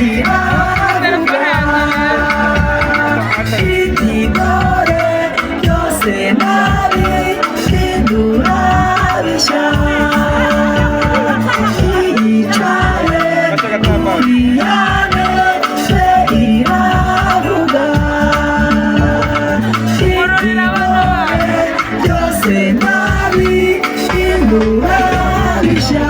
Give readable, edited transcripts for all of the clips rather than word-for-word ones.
iravuga iby'intore byose nabihindura bishya yicaye iyane se iravuga iby'intore byose nabihindura bishya.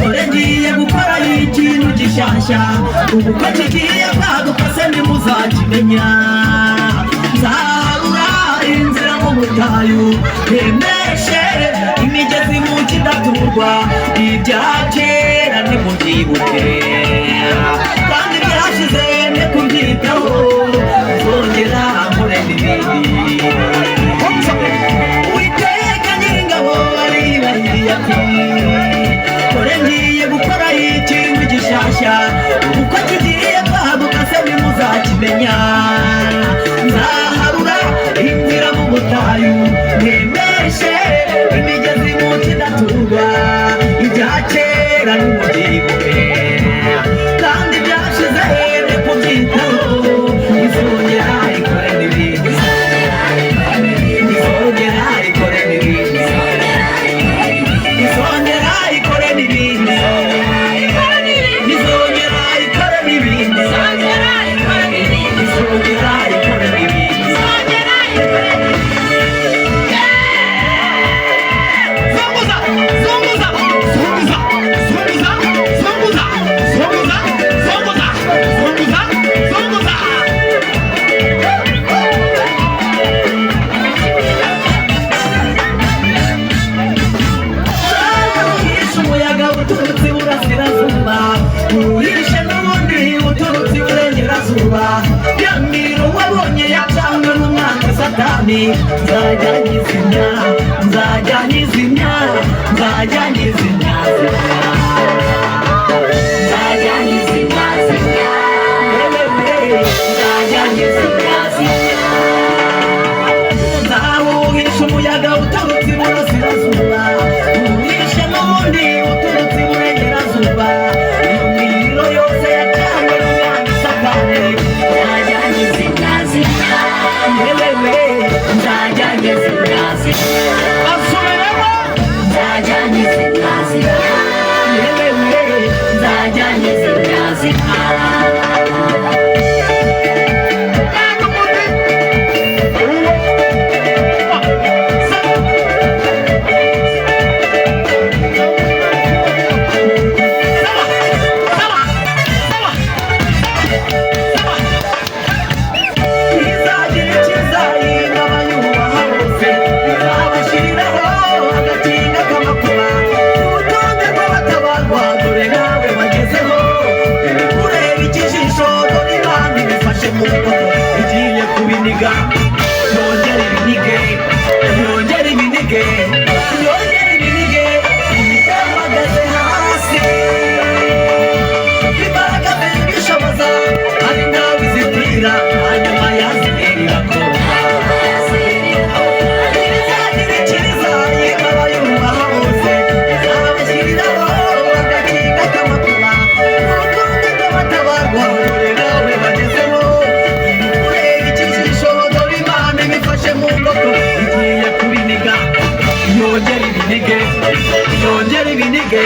Dore ngiye gukora ikintu gishyashya ubu ko kigiye kwaduka se ntimuzakimenya nzarura inzira mu butayu nemeshe imigezi mu kidaturwa ibya kera nimubyibuke kandi byashize ne kubyitaho nzongera murema ibindi Uwiteka Nyiringabo aribariye ati dore ngiye gukora ikintu gishyashya uko kigiye kwaduka se ntimuzakimenya nzaharura inzira mu butayu nemeshe imigezi mu kidaturwa ibya kera nimubyibuke kandi byashize ne kubyitaho izongera ikore n'ibindi izongera ikore n'ibindi izongera ikore n'ibindi izongera ikore n'ibindi izongera ikore n'ibindi zunguza zunguza zunguza zunguza zunguza zunguza zunguza zunguza zunguza umuyaga uturutse iburasirazuba uwishe n'ubundi uturutse iburengerazuba ya miriro wabonye yacanywe n'umwanzi satani nzajya nyizimya nzajya nyizimya nzajya nyizimya nzajya nyizimya nzajya nyizimya nzawuhisha umuyaga uturutse iburasirazuba uwishe n'ubundi uturutse iburengerazuba iyo miriro yose yacanywe n'umwanzi satani nzajya nyizimya nzajya nyizimya asubiremo nzajya nyizimya nzajya nyizimya igiye kubiniga yongera ibinige yongera ibinige yongera ibinige itamagaze hasi imbaraga zibishoboza ari nawe izitira hanyuma yazirira koga izagira ikiriza yibaba yubaha bose izabashyiriraho agakinga k'amakuba urukundo rw'abatabarwa dore nawe bagezeho yongera ibinige